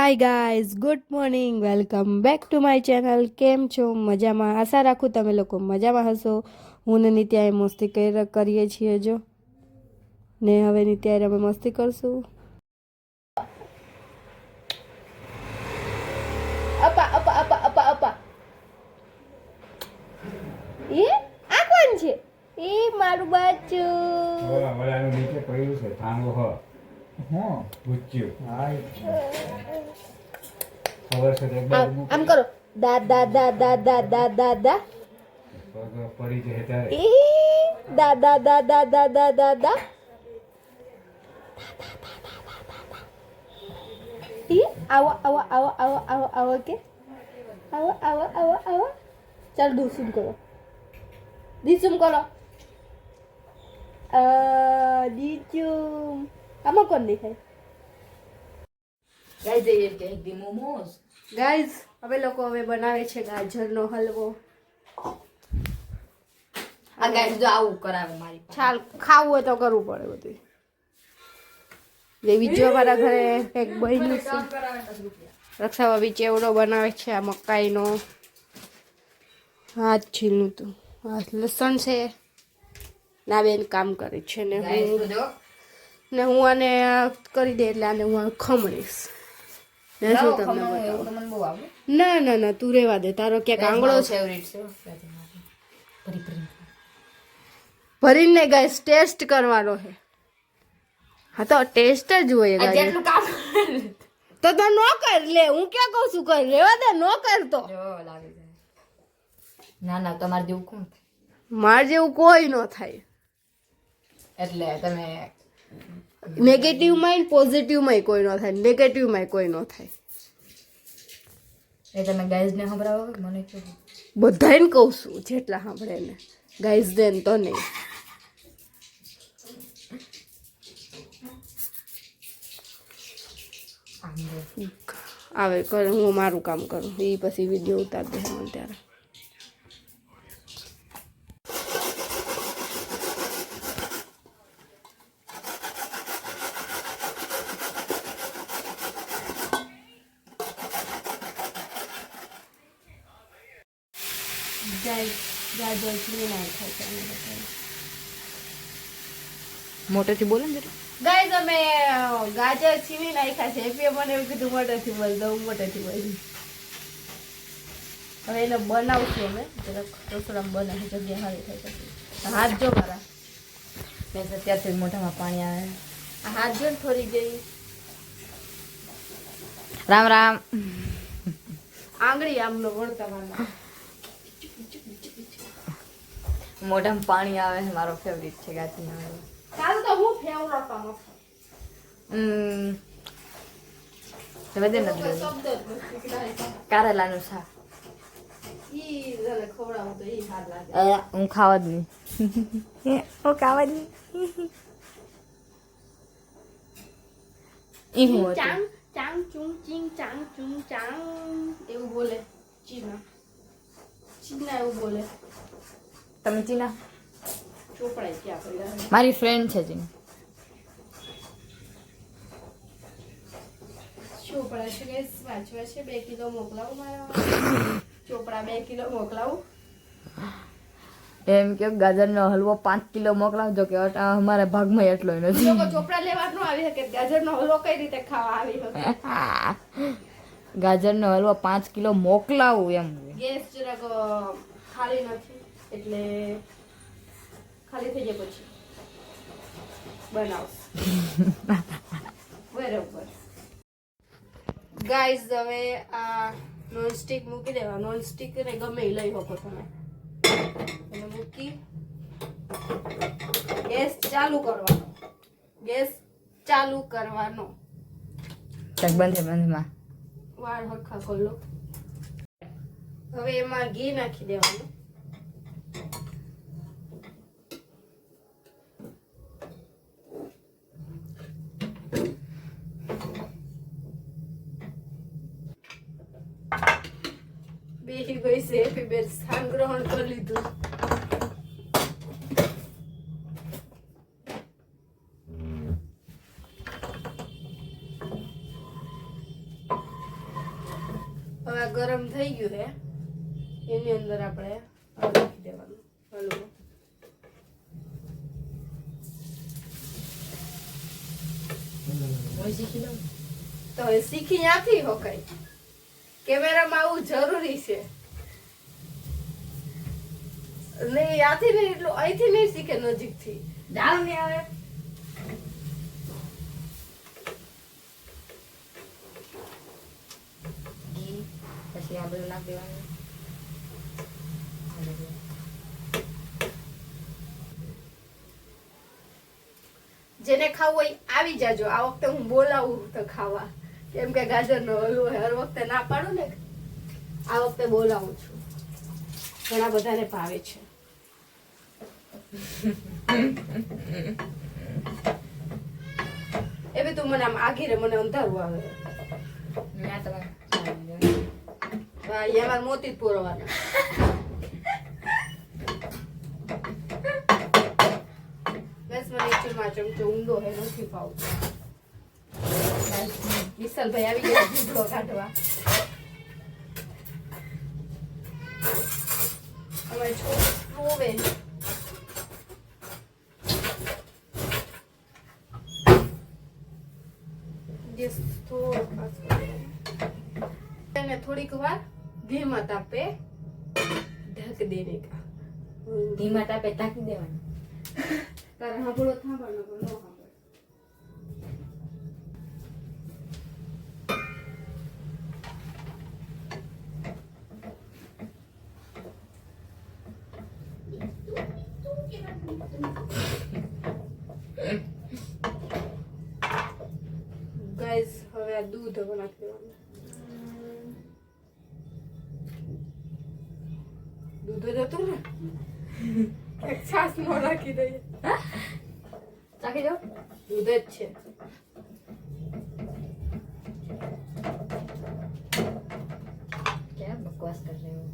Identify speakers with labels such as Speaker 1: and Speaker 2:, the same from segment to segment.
Speaker 1: Hi guys, good morning, welcome back to my channel. કેમ છો? મજામાં? આશા રાખું તમે લોકો મજામાં હશો. હું ને નિત્યાએ મસ્તી કરીએ છીએ જો ને હવે નિત્યારે અમે મસ્તી કરશું. અપા અપા અપા અપા અપા એ આ કોણ છે? એ મારું બાચું.
Speaker 2: ઓલા વડાનું નીચે પડ્યું છે થાંગો હ
Speaker 3: હા
Speaker 2: પૂછ્યું
Speaker 3: હા
Speaker 2: ખબર છે એક બાર
Speaker 1: આમ કરો, દા દા દા દા દા દા દા દા.
Speaker 2: પગ પડી જાય ત્યારે
Speaker 1: એ દા દા દા દા દા દા દા દા. એ આવો આવો આવો આવો આવો આવો કે આવો આવો આવો આવો. ચાલ દુસુમ કરો, દીસુમ કરો. દીચુમ આમાં કોણ દેખાય? ગાઈઝ અમે લોકો હવે બનાવે છે ગાજરનો હલવો.
Speaker 4: આ ગાઈસ જો આવું કરાવે મારી
Speaker 1: ચાલ ખાવું હોય તો કરવું પડે બધું. જે બીજો મારા ઘરે એક બહેનું છે રક્ષાભાભી ચેવડો બનાવે છે આ મકાઈનો. હાથ છીલનું તું આ લસણ છે ના બેન કામ કરે છે ને હું આને કરી દે એટલે આને હું ખમણીશ. શું તમને બતાવું? ના ના ના તું રેવા દે, તારો ક્યાંક આંગળો છે ભરીને ગાઈસ ટેસ્ટ કરવાનો છે. હા તો ટેસ્ટ જ હોય ગાઈસ.
Speaker 4: જેટલું કામ
Speaker 1: તો ન કર લે, હું ક્યાં કહું છું કર, રેવા દે, ન કરતો.
Speaker 4: જો લાગે છે ના ના તમારે જેવું કોણ થાય?
Speaker 1: માર જેવું કોઈ ન થાય.
Speaker 4: એટલે તમે
Speaker 1: નેગેટિવમાં પોઝિટિવમાં કોઈ ન થાય, નેગેટિવમાં કોઈ ન થાય.
Speaker 4: એ તમે ગાઈસ ને સંભળાવો કે મને કેવું?
Speaker 1: બધાને કહું છું જેટલા સાંભળે ને, ગાઈઝ દેન તો નહીં. આવે કર, હું મારું કામ કરું, એ પછી વિડીયો ઉતાર દે મને ત્યારે. ગાજર છીણી નાખાય છે અમે બધાએ.
Speaker 4: મોટેથી બોલે ને જરા.
Speaker 1: ગાઈઝ અમે ગાજર છીણી નાખ્યા છે. એપીએ મને એવું કીધું મોટેથી બોલ દઉં, મોટેથી બોલી. હવે એને બનાવશું અમે જરાક રસોડામાં બનાવી જગ્યા સારી થાય પછી. હાથ જો મારા,
Speaker 4: મેં અત્યારથી મોઢામાં પાણી આવે.
Speaker 1: આ હાથ જો ને થોડી ગઈ
Speaker 4: રામ રામ.
Speaker 1: આંગળી આમનો વળતામાં.
Speaker 4: મોઢામાં પાણી આવે છે, મારો ફેવરિટ છે ગાજરનો હલવો.
Speaker 1: તારું તો હું ફેવરેટ આમ
Speaker 4: તમે દે નથી
Speaker 1: શબ્દ જ નથી.
Speaker 4: કારેલાનું શાક.
Speaker 1: ઈ જલે ખવડાવું તો ઈ હાથ લાગે.
Speaker 4: હું ખાવા જ નહીં. હું ખાવા જ નહીં. ઈ હું હતું.
Speaker 1: ચાંગ ચાંગ ચુંગ ચિંગ ચાંગ ચુંગ ચાંગ એવું બોલે ચીના. ચીના એવું બોલે.
Speaker 4: તમે ચીના?
Speaker 1: ચોપડાય ક્યાં પડ્યા?
Speaker 4: મારી ફ્રેન્ડ છે ચીના.
Speaker 1: ચોપડા છે કે વાંચવા છે? 2 કિલો મોકલાવું મારા ચોપડા 2 કિલો મોકલાવું.
Speaker 4: એમ કે ગાજરનો હલવો 5 કિલો મોકલાવજો કે અમારા ભાગમાં એટલો નથી.
Speaker 1: લોકો ચોપડા લેવા ન આવી શકે, ગાજરનો હલવો કઈ રીતે ખાવા આવી શકે?
Speaker 4: ગાજરનો હલવો 5 કિલો મોકલાવું એમ.
Speaker 1: ગેસ જરાક ખાલી નથી એટલે ખાલી થઈ જાય પછી બનાવશું. બરોબર ગાઈઝ હવે આ નોનસ્ટિક મૂકી દેવા. નોનસ્ટિક ને ગમે એ લઈ શકો તમે. એને મૂકી ગેસ ચાલુ કરવાનો. ગેસ ચાલુ કરવાનો.
Speaker 4: ચક બંધ બંધમાં
Speaker 1: વાળ હરખા ખોલો. હવે એમાં ઘી નાખી દેવાનું. બેસી ગઈ છે એપી બેન, સ્થાન ગ્રહણ કરી લીધું. હવે આ ગરમ થઈ ગયું છે એની અંદર આપણે આ નાખી દેવાનું હલવો.
Speaker 4: હું શીખી લઉં.
Speaker 1: તો હવે શીખી ત્યાંથી હો કઈ કેમેરામાં આવું જરૂરી છે. નહીં આથી નહીં એટલું અહીંથી નહીં શીખે નજીકથી.
Speaker 4: જાવ ને હવે ઘી પછી આ બધું નાખી દેવાનું.
Speaker 1: જેને ખાવું હોય આવી જાજો. આ વખતે હું બોલાવું તો ખાવા, કેમ કે ગાજરનો હલવો હર વખતે ના પાડું ને, આ વખતે બોલાવું છું. ઘણા બધાને ભાવે છે. એ બી તું મને આમ આઘી રે, મને અંધારું આવે.
Speaker 4: મેં તમે
Speaker 1: અહીંયા મોતી જ પૂરવાના. બસ મને એકચુઅલમાં ચમચો ઊંડો હે નથી ફાવતો. વિશાલભાઈ આવી ગયા ભૂખો કાઢવા. અમારે છોકરું હોવે થોડીક વાર ધીમા તાપે ઢક દેને કા.
Speaker 4: ધીમા તાપે ઢાંકી દેવાનું.
Speaker 1: તારે સાંભળો થાંભળો પણ ન સાંભળે. ગાઈસ હવે આ દૂધ હવે નાખી દેવાનું. દૂધ જ હતું ને, એક છાસ નો નાખી દઈએ.
Speaker 4: ચાખી જાઓ.
Speaker 1: દૂધ જ છે.
Speaker 4: ક્યાં બકવાસ કર રહે હો.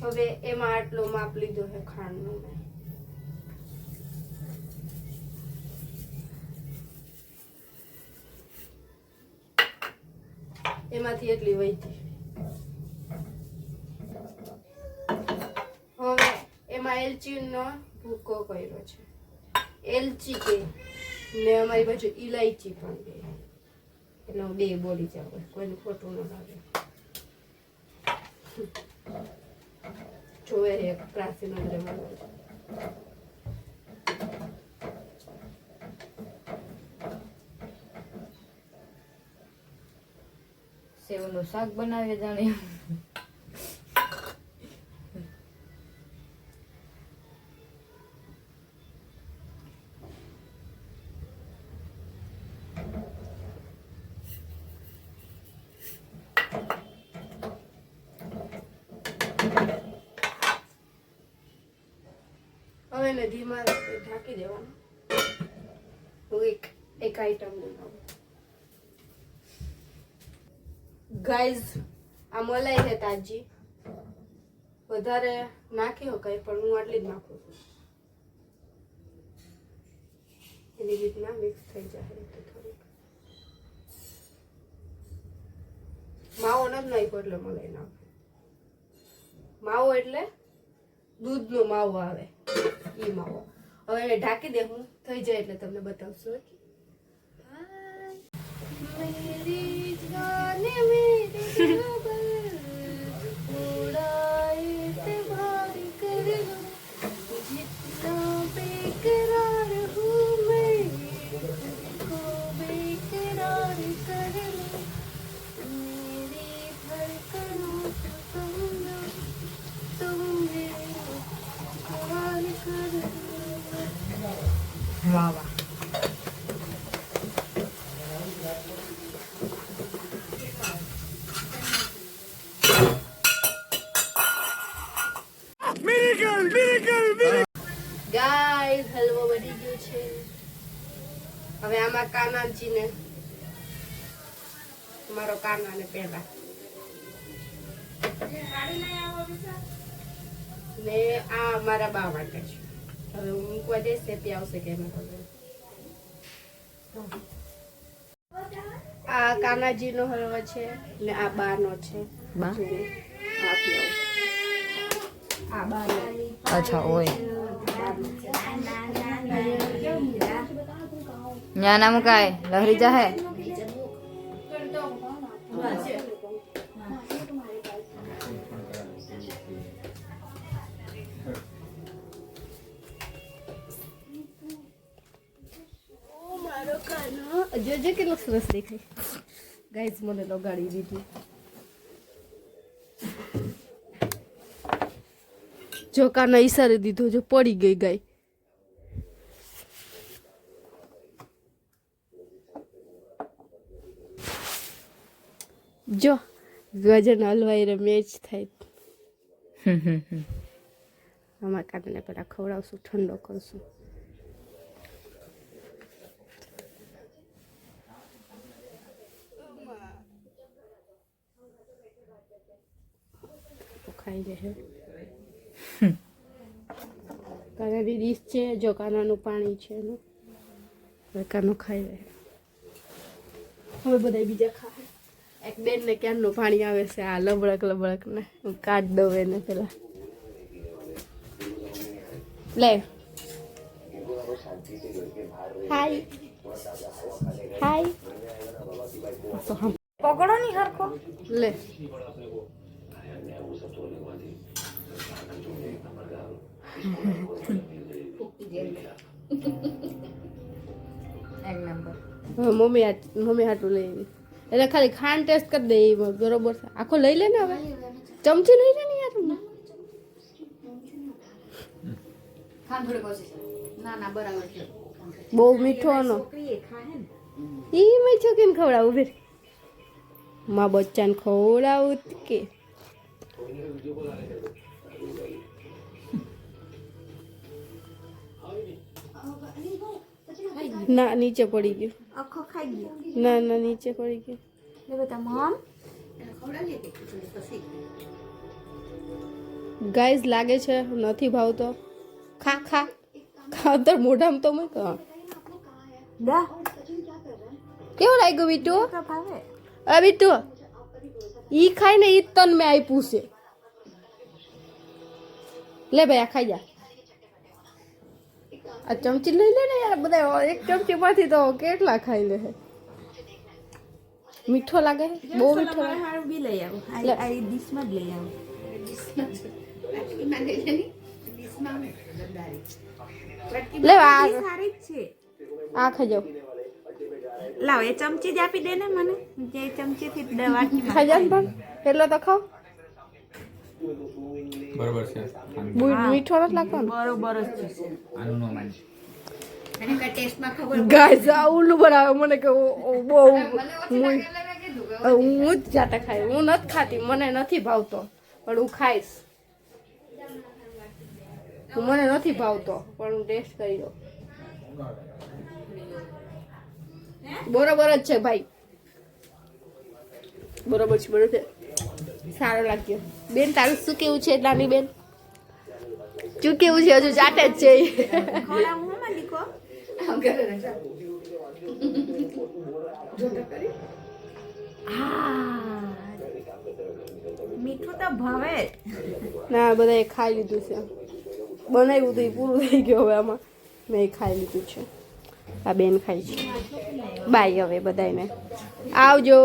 Speaker 1: હવે એમાં આટલો માપ લીધો છે ખાંડનો મેં. એમાંથી એટલી વહીતી. હવે એમાં એલચીનો ભૂકો કર્યો છે. એલચી કે ને અમારી બાજુ ઇલાયચી પણ કે, એટલે હું બે બોલી જાઉં, કોઈને ખોટું ન લાગે. જોવે એક પ્રાચીન નજરે મને.
Speaker 4: સેવનું શાક બનાવીએ જાણે.
Speaker 1: હવે એને ધીમા ઢાંકી દેવાનું. હું એક આઈટમ બનાવું. ગાઈઝ આ મલાઈ છે તાજી, વધારે નાખી હો કઈ પણ હું આટલી જ નાખું છું. એની રીતના મિક્સ થઈ જાય. તો થોડીક માવો નથી નાખ્યો એટલે મલાઈ નાખે. માવો એટલે દૂધનો માવો આવે એ માવો. હવે એને ઢાંકી દે, હું થઈ જાય એટલે તમને બતાવશું. मेरी जान मेरे दिल उड़ाए इत्तेबार कर लो, जितना बेकरार हूँ मैं को बेकरार कर लो, मेरी धड़कनों को समझो, तुम मेरे प्यार कर लो.
Speaker 4: વાહ વાહ.
Speaker 1: ગાઈસ હલવો બની ગયો છે. હવે આમાં કાનાજીને, મારો કાનાને પહેલા ને આ મારા બા માટે છે. હવે હું મૂકવા જઈશ તે આવશે કે એમ ખબર. આ કાનાજીનો હલવો છે ને આ બાનો છે.
Speaker 4: બા
Speaker 1: આપી આવો. આ બાનો.
Speaker 4: અચ્છા ઓય ન્યા ના મુકાય લહરી જાહે.
Speaker 1: જોજે કેટલો સરસ દેખાય. ગાઈઝ મને લગાડી દીધી. જો કાના ઈશારે દીધો જો પડી ગઈ ગાય. જો ગજન હલવાઈ રે મેચ થાય. આમાં કાનાને પેલા ખવડાવશું, ઠંડો કરશું. ખાઈ લે હે. કાનાની ડીશ છે, જો કાનાનું પાણી છે એનું. હવે કાનો ખાઈ લે. હવે બધા બીજા ખાય. એક બેન ને ક્યારનું પાણી આવે છે આ લબડક લબડક ને હું કાઢ દઉં એને પેલા. લે હાય હાય
Speaker 4: પકડો ની હરખો.
Speaker 1: લે
Speaker 4: એક નંબર.
Speaker 1: મમ્મી હાટું લઈ આવી. એટલે ખાલી ખાંડ ટેસ્ટ કરી દે એમાં બરોબર છે. આખો લઈ લે ને હવે ચમચી લઈ લે ને યાર. બહુ મીઠો નો ઈ મેં છોકરીને ખવડાવું ફેર માં બચ્ચાને ખવડાવું કે ના નીચે પડી ગયું.
Speaker 4: આખો ખાઈ ગયો.
Speaker 1: ના ના નીચે પડી ગયું.
Speaker 4: લે બેટા મમ
Speaker 1: ગાઈઝ લાગે છે નથી ભાવતો. ખા ખા ખાતર મોઢામાં તો મેં કહા.
Speaker 4: દા
Speaker 1: કેવો લાગ્યો બીટુ?
Speaker 4: તો ભાવે.
Speaker 1: અરે બીટુ ઈ ખાય ને ઈ તન મેં આપ્યું છે. લે ભાઈ આ ખાઈ જા. આ ચમચી લઈ લે ને યાર. બધા એક ચમચી માંથી તો કેટલા ખાઈ લે. મીઠો લાગે બહુ મીઠો.
Speaker 4: હારું બી લઈ આવો. આ ડીશમાં જ લઈ આવો.
Speaker 1: લે આ
Speaker 4: સારી જ છે.
Speaker 1: આ ખાજો.
Speaker 4: લાવ એ ચમચી જ આપી દે ને મને. જે ચમચી થી વાટકી
Speaker 1: ખાઈ જા પણ એટલો તો ખાવ.
Speaker 2: બરોબર છે.
Speaker 1: મીઠો નથી લાગતો ને?
Speaker 4: બરોબર જ છે.
Speaker 2: આનું નો માન.
Speaker 1: ગાઈસ આ ઉલ્લુ બનાવે મને કે બહુ હું જ જાતે ખાઈ. હું નથી ખાતી, મને નથી ભાવતો પણ હું ખાઈશ. મને નથી ભાવતો પણ હું ટેસ્ટ કરી દઉં. બરોબર જ છે ભાઈ. બરોબર છે બરોબર છે. સારો લાગ્યો. બેન તારું શું કેવું છે નાની બેન? શું કેવું છે? હજુ ચાટે જ છે.
Speaker 4: ખવડાવું હો માલિકો. મીઠું તો ભાવે.
Speaker 1: ના બધાએ ખાઈ લીધું છે. બનાવ્યું તો એ પૂરું થઈ ગયું. હવે આમાં મેં ખાઈ લીધું છે. આ બેન ખાઈ છે. બાય હવે બધાને આવજો.